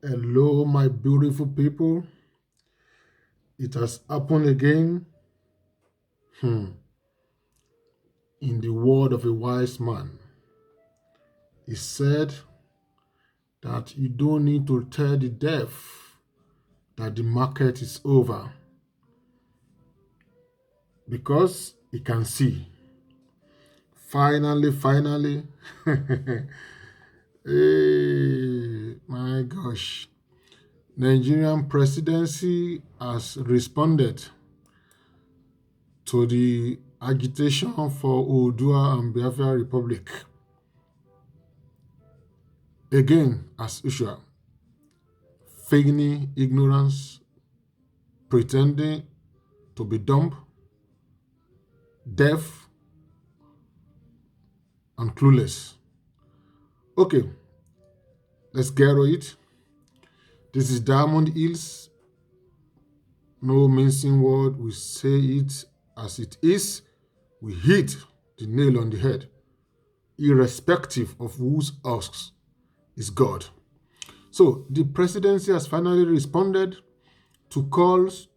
Hello, my beautiful people. It has happened again. Hmm. In the word of a wise man, he said that you don't need to tell the deaf that the market is over because he can see. Finally, hey, my gosh. Nigerian presidency has responded to the agitation for Oodua and Biafra Republic. Again, as usual, feigning ignorance, pretending to be dumb, deaf, and clueless. Okay, let's get to it. This is Diamond Hills. No mincing word. We say it as it is. We hit the nail on the head, irrespective of whose asks is God. So the presidency has finally responded to calls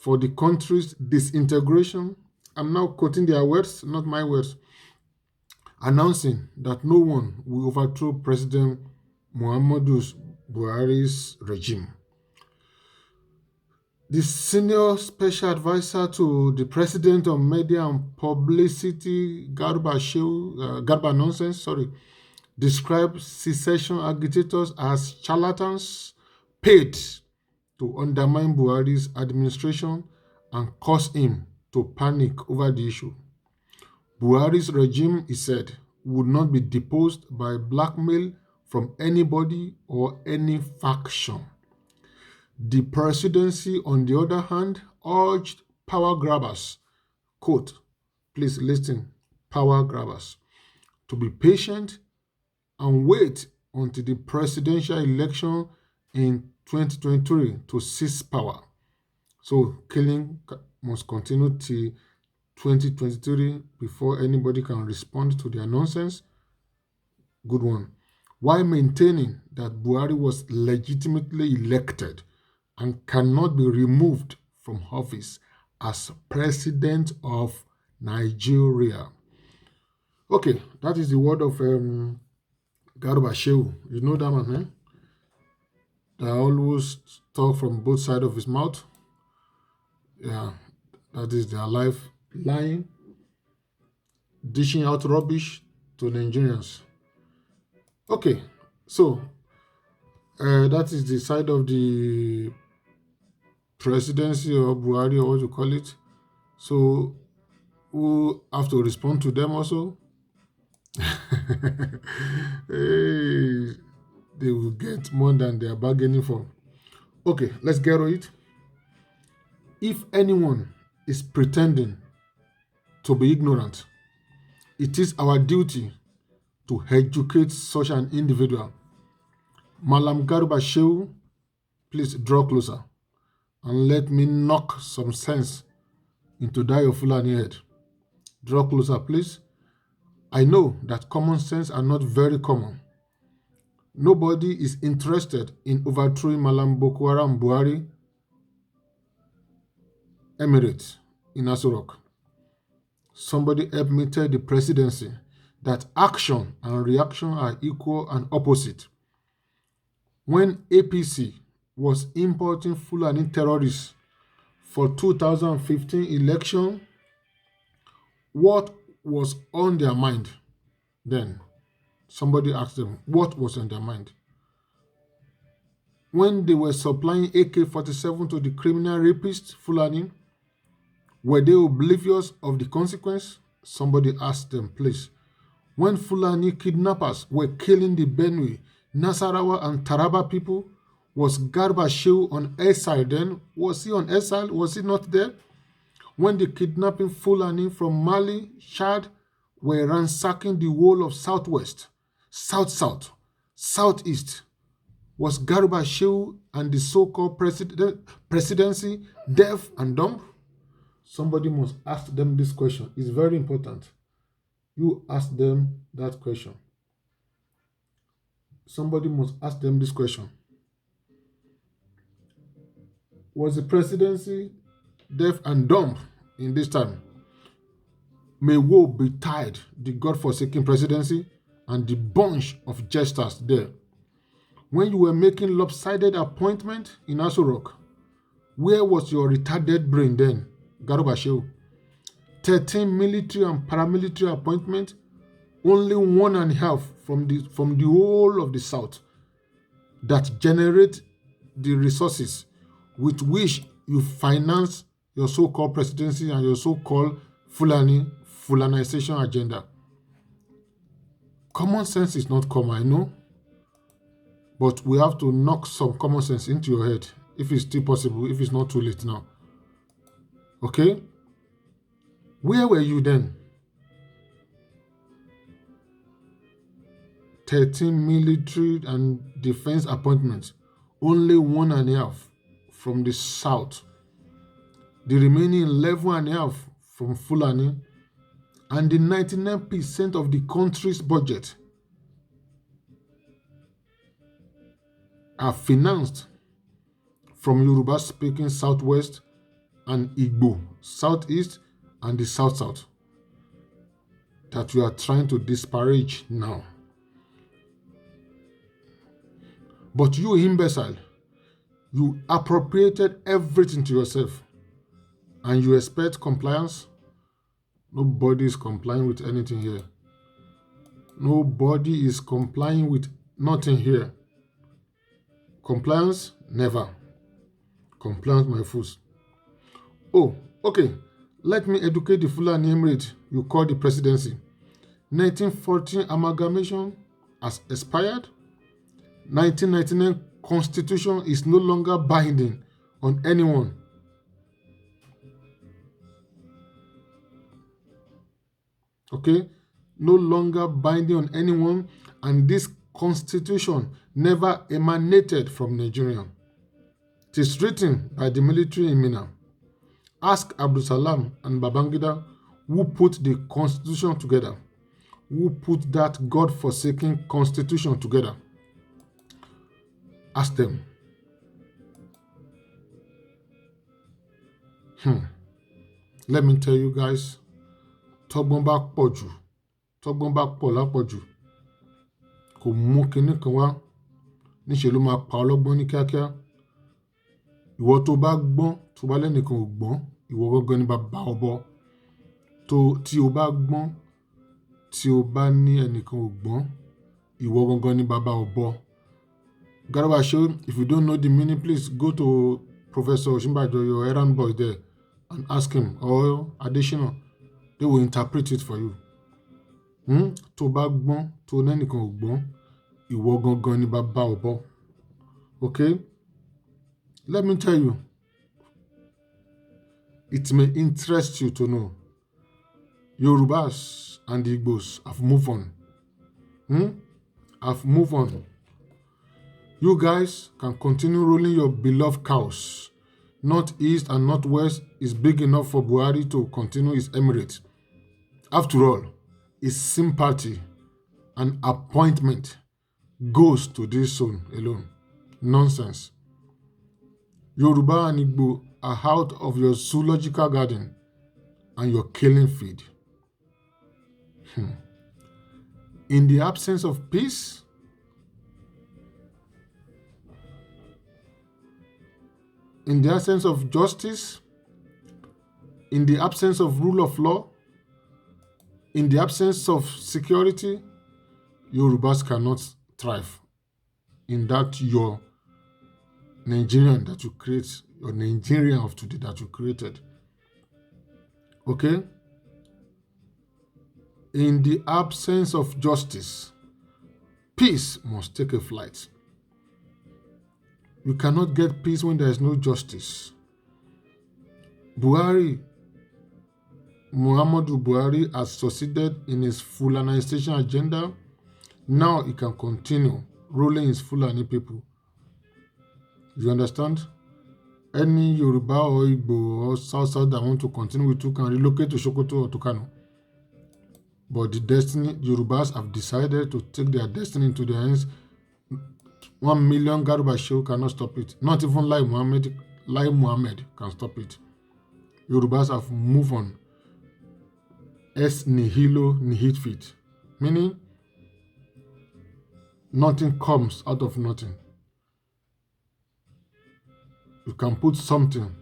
for the country's disintegration. I'm now quoting their words, not my words, announcing that no one will overthrow President Muhammadu Buhari's regime. The senior special advisor to the president on media and publicity, Garba Nonsense, described secession agitators as charlatans paid to undermine Buhari's administration and cause him to panic over the issue. Buhari's regime, he said, would not be deposed by blackmail from anybody or any faction. The presidency, on the other hand, urged power grabbers, quote, please listen, power grabbers, to be patient and wait until the presidential election in 2023 to seize power. So killing must continue till 2023 before anybody can respond to their nonsense. Good one. While maintaining that Buhari was legitimately elected and cannot be removed from office as president of Nigeria. Okay, that is the word of Garba Shehu. You know that man, eh? That always talk from both sides of his mouth. Yeah, that is their life lying, dishing out rubbish to Nigerians. Okay, so that is the side of the presidency or Buhari or what you call it. So who have to respond to them also? Hey, they will get more than they are bargaining for. Okay, let's get to it. If anyone is pretending to be ignorant, it is our duty to educate such an individual. Malam Garba Shehu, please draw closer and let me knock some sense into that your Fulani head. Draw closer, please. I know that common sense are not very common. Nobody is interested in overthrowing Malam Boko Haram Buhari Emirates in Asurok. Somebody help me tell the presidency that action and reaction are equal and opposite. When APC was importing Fulani terrorists for 2015 election, what was on their mind then? Somebody asked them, what was on their mind? When they were supplying AK-47 to the criminal rapist Fulani, were they oblivious of the consequence? Somebody asked them, please. When Fulani kidnappers were killing the Benue, Nasarawa, and Taraba people, was Garba Shehu on air side then? Was he on air side? Was he not there? When the kidnapping Fulani from Mali, Chad, were ransacking the whole of Southwest, South-South, Southeast, was Garba Shehu and the so-called presidency deaf and dumb? Somebody must ask them this question. It's very important. You ask them that question. Somebody must ask them this question. Was the presidency deaf and dumb in this time? May woe betide the God-forsaken presidency and the bunch of jesters there. When you were making lopsided appointment in Aso Rock, where was your retarded brain then, Garuba Shehu? 13 military and paramilitary appointments, only 1.5 from the whole of the South that generate the resources with which you finance your so-called presidency and your so-called Fulanization agenda. Common sense is not common, I know, but we have to knock some common sense into your head if it's still possible, if it's not too late now. Okay? Where were you then? 13 military and defense appointments, only 1.5 from the South. The remaining 11.5 from Fulani, and the 99% of the country's budget are financed from Yoruba-speaking Southwest and Igbo Southeast and the South-South that you are trying to disparage now. But you imbecile, you appropriated everything to yourself and you expect compliance? Nobody is complying with anything here. Nobody is complying with nothing here. Compliance? Never. Compliance, my fools. Oh, okay. Let me educate the Fulani Emirate you call the presidency. 1914 amalgamation has expired. 1999 constitution is no longer binding on anyone. Okay? No longer binding on anyone, and this constitution never emanated from Nigerian. It is written by the military in Mina. Ask Abdul Salam and Babangida who put the constitution together, who put that God-forsaken constitution together. Ask them. Let me tell you guys, tọ́gbọ́n bá pọ̀ jù, tọ́gbọ́n bá pọ̀ lápọ̀jù, kò mú kinní kan wá, níṣẹ́ ló máa pa ọlọ́gbọ́n ní kíákíá. Ìwọ tó bá gbọ́n, tó bá lẹ́nìkan ò gbọ́n, ìwọ gangan ni bàbá ọ̀bọ. Tí o bá gbọ́n, tí o bá ní ẹnìkan ò gbọ́n, ìwọ gangan ni bàbá ọ̀bọ. Garuba Shehu, if you don't know the meaning, please go to Professor Oshimbajo, your errand boy there, and ask him, or Adesina. They will interpret it for you. Tó bá gbọ́n, tó lẹ́nìkan ò gbọ́n, ìwọ gangan ni bàbá ọ̀bọ. Okay? Let me tell you, it may interest you to know, Yorubas and Igbos have moved on. Have moved on. You guys can continue rolling your beloved cows. Northeast and Northwest is big enough for Buhari to continue his emirate. After all, his sympathy and appointment goes to this zone alone. Nonsense. Yoruba and Igbo are out of your zoological garden and your killing feed. In the absence of peace, in the absence of justice, in the absence of rule of law, in the absence of security, Yorubas cannot thrive. In that your Nigerian that you create, your Nigerian of today that you created. Okay? In the absence of justice, peace must take a flight. You cannot get peace when there is no justice. Muhammadu Buhari has succeeded in his Fulanization agenda. Now he can continue ruling his Fulani people. You understand? Any Yoruba or Igbo or South that want to continue with you can relocate to Sokoto or to Kano. But the destiny, Yorubas have decided to take their destiny into their hands. 1 million Garuba Shehu cannot stop it. Not even Lai Lai Muhammad can stop it. Yorubas have moved on. Es nihilo nihit fit, meaning nothing comes out of nothing. You can put something.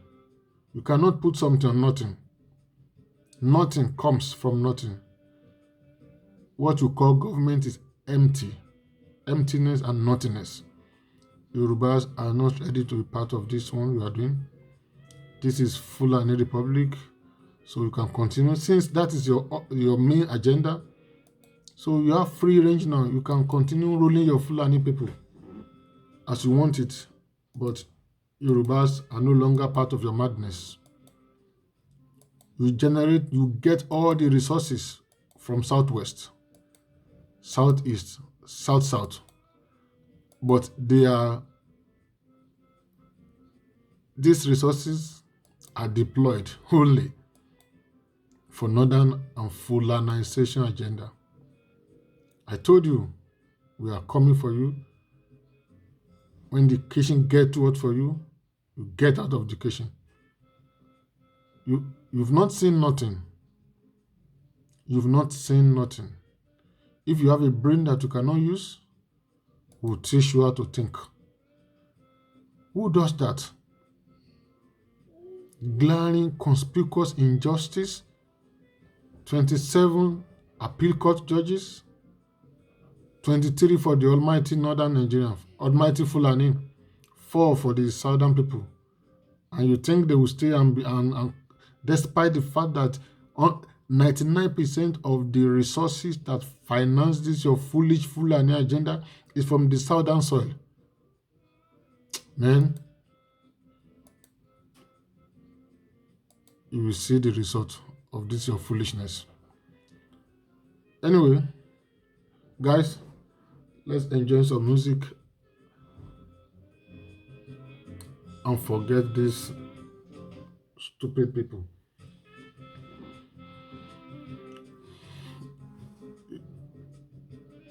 You cannot put something on nothing. Nothing comes from nothing. What you call government is empty, emptiness and nothingness. Yorubas are not ready to be part of this one we are doing. This is Fulani Republic, so you can continue since that is your main agenda. So you have free range now. You can continue ruling your Fulani people as you want it, but Yorubas are no longer part of your madness. You get all the resources from southwest, southeast, south, but these resources are deployed only for northern and Fulanization agenda. I told you we are coming for you. When the kitchen get too hot for you, you get out of the kitchen. You've not seen nothing. You've not seen nothing. If you have a brain that you cannot use, we'll teach you how to think. Who does that? Glaring, conspicuous injustice, 27 appeal court judges, 23 for the almighty northern Nigeria, almighty Fulani, 4 for the southern people. And you think they will stay and despite the fact that 99% of the resources that finance this your foolish Fulani agenda is from the southern soil. Man, you will see the result of this your foolishness. Anyway, guys, let's enjoy some music and forget these stupid people.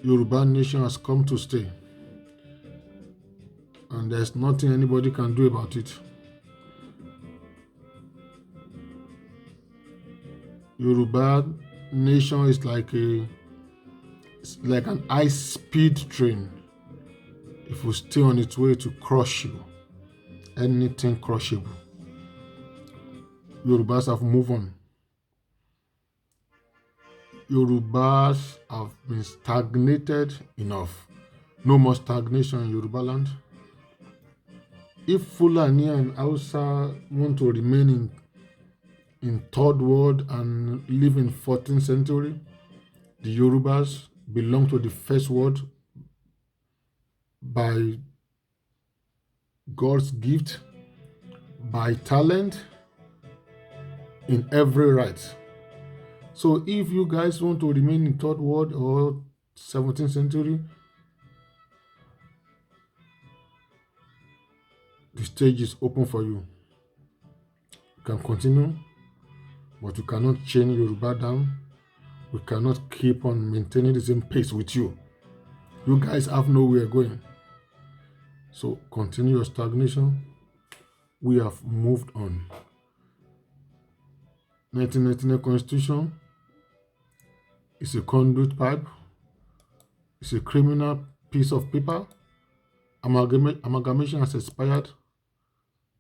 Yoruba nation has come to stay, and there's nothing anybody can do about it. Yoruba nation is like an high-speed train. It will stay on its way to crush you. Anything crushable. Yorubas have moved on. Yorubas have been stagnated enough. No more stagnation in Yoruba land. If Fulani and Hausa want to remain in third world and live in 14th century, the Yorubas belong to the first world by God's gift, by talent, in every right. So if you guys want to remain in third world or 17th century, the stage is open for you. You can continue, but you cannot chain Yoruba down. We cannot keep on maintaining the same pace with you. You guys have nowhere going. So continue your stagnation. We have moved on. 1999 Constitution is a conduit pipe. It's a criminal piece of paper. Amalgamation has expired.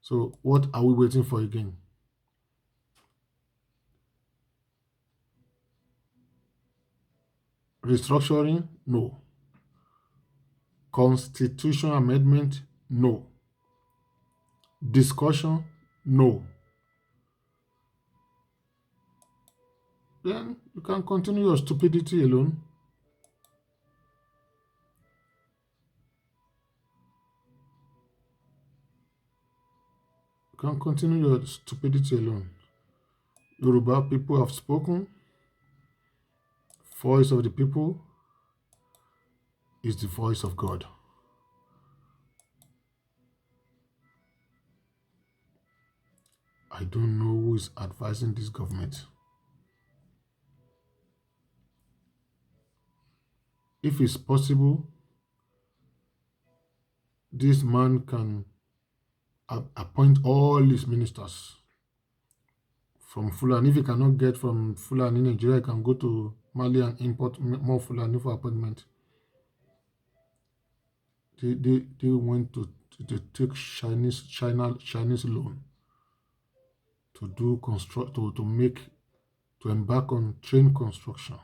So what are we waiting for again? Restructuring? No. Constitution amendment? No. Discussion? No. Then you can continue your stupidity alone. You can continue your stupidity alone. Yoruba people have spoken. Voice of the people is the voice of God. I don't know who is advising this government. If it's possible, this man can appoint all his ministers from Fulani. If you cannot get from Fulani in Nigeria, you can go to Mali and import more Fulani for appointment. They went to take Chinese loan to do construct to embark on train construction.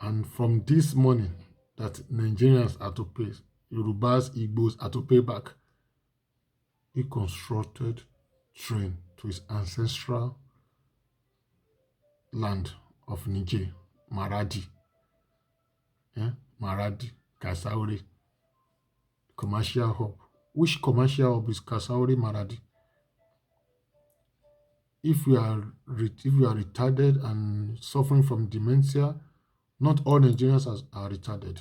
And from this money that Nigerians are to pay, Yorubas, Igbos are to pay back, he constructed train to his ancestral land of Niger, Maradi. Maradi, Kasauri, commercial hub. Which commercial hub is Kasauri, Maradi? If you are retarded and suffering from dementia, not all Nigerians are retarded.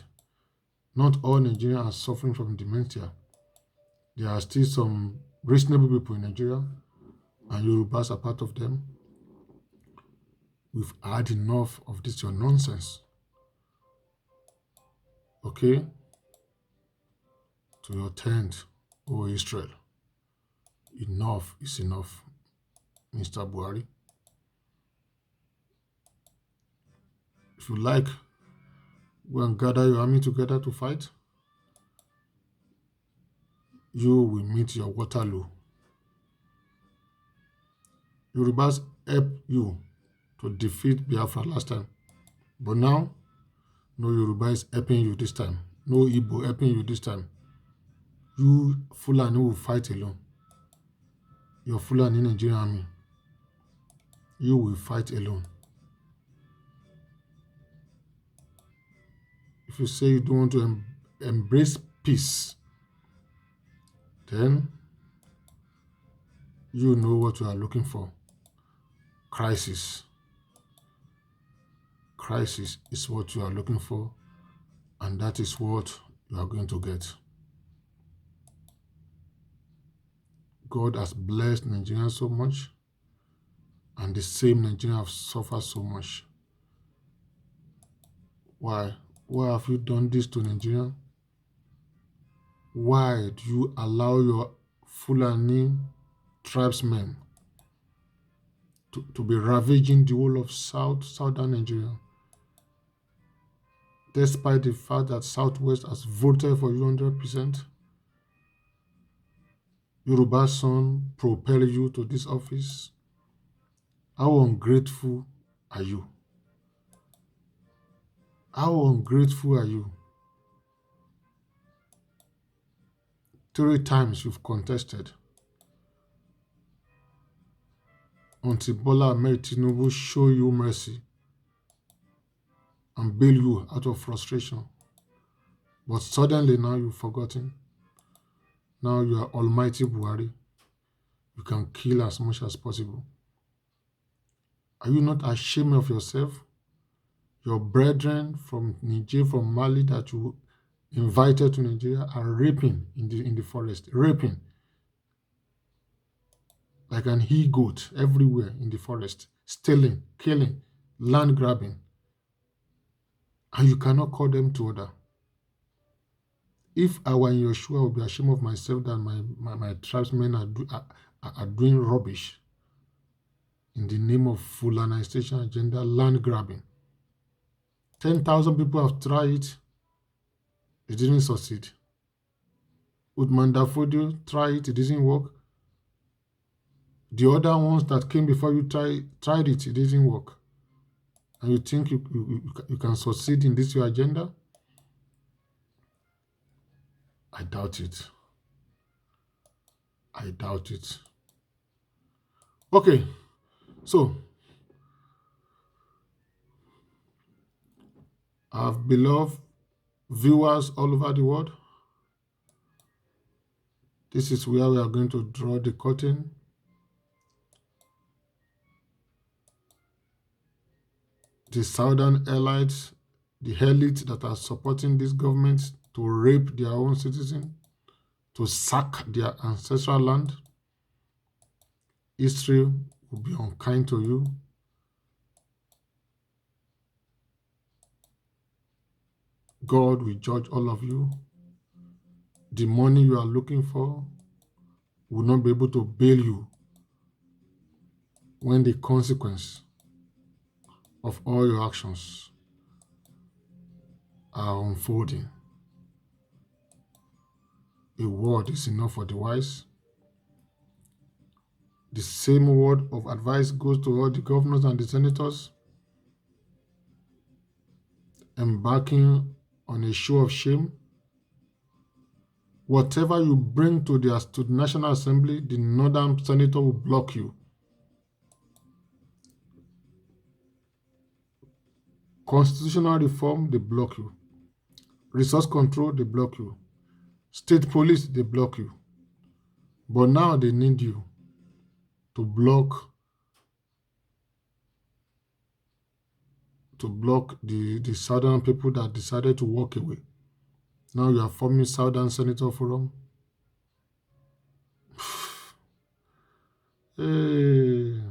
Not all Nigerians are suffering from dementia. There are still some reasonable people in Nigeria, and Yorubas are part of them. We've had enough of this your nonsense. Okay? To your tent, O Israel. Enough is enough, Mr. Buhari. If you like, go and gather your army together to fight. You will meet your Waterloo. Yorubas helped you to defeat Biafra last time. But now, no Yoruba is helping you this time. No Igbo helping you this time. You Fulani will fight alone. Your Fulani Nigerian army. You will fight alone. If you say you don't want to embrace peace, then you know what you are looking for. Crisis. Crisis is what you are looking for, and that is what you are going to get. God has blessed Nigerians so much, and the same Nigerians have suffered so much. Why? Why have you done this to Nigeria? Why do you allow your Fulani tribesmen to be ravaging the whole of southern Nigeria? Despite the fact that Southwest has voted for you 100%, Yoruba son propel you to this office. How ungrateful are you? How ungrateful are you? 3 times you've contested until Bola Ahmed Tinubu show you mercy and bail you out of frustration. But suddenly now you've forgotten. Now you are Almighty Buhari. You can kill as much as possible. Are you not ashamed of yourself? Your brethren from Niger, from Mali that you invited to Nigeria are raping in the forest, raping like an he-goat everywhere in the forest, stealing, killing, land grabbing, and you cannot call them to order. If I were in your shoe, I would be ashamed of myself that my tribesmen are doing rubbish in the name of Fulanization agenda, land grabbing. 10,000 people have tried it. It didn't succeed. Uthman Dafodio tried it. It didn't work. The other ones that came before you tried it. It didn't work. And you think you can succeed in this your agenda? I doubt it. I doubt it. Okay, so our beloved viewers all over the world, this is where we are going to draw the curtain. The southern elites, the elite that are supporting this government to rape their own citizens, to sack their ancestral land, history will be unkind to you. God will judge all of you. the money you are looking for will not be able to bail you when the consequence of all your actions are unfolding. A word is enough for the wise. The same word of advice goes to all the governors and the senators embarking on a show of shame. Whatever you bring to the National Assembly, the Northern Senator will block you. Constitutional reform, they block you. Resource control, they block you. State police, they block you. But now they need you to block the southern people that decided to walk away. Now you are forming Southern Senator Forum. Hey.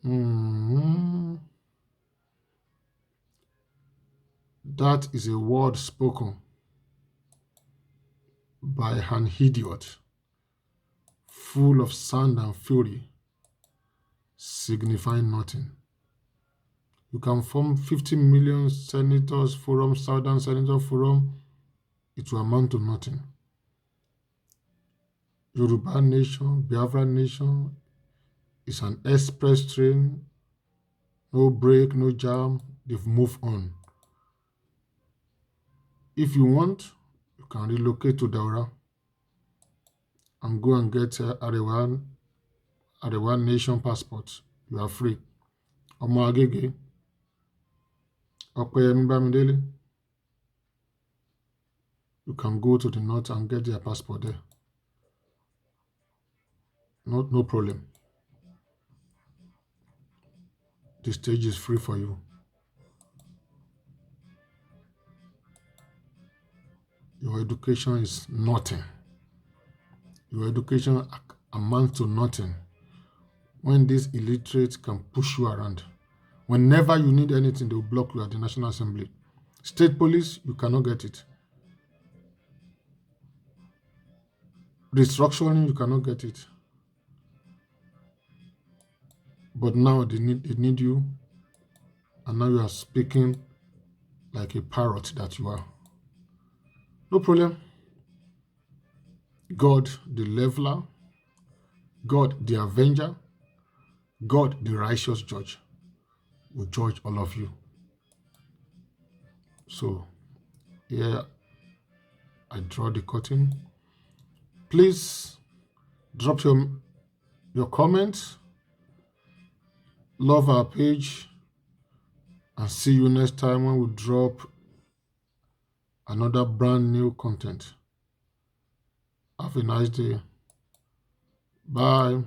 Mhm. That is a word spoken by an idiot, full of sand and fury, signifying nothing. You can form 50 million senators forum, Southern Senator Forum, it will amount to nothing. Yoruba nation, Biafra nation is an express train, no break, no jam, they've moved on. If you want, you can relocate to Daura and go and get Arewa nation passport. You are free. Omo Agege, Opeyemi Bamidele, you can go to the north and get their passport there. No problem. The stage is free for you. Your education is nothing. Your education amounts to nothing when these illiterates can push you around. Whenever you need anything, they will block you at the National Assembly. State police, you cannot get it. Restructuring, you cannot get it. But now they need you, and now you are speaking like a parrot that you are. No problem. God, the leveler, God, the avenger, God, the righteous judge, will judge all of you. So, here I draw the curtain. Please drop your comments, love our page, and see you next time when we drop another brand new content. Have a nice day. Bye.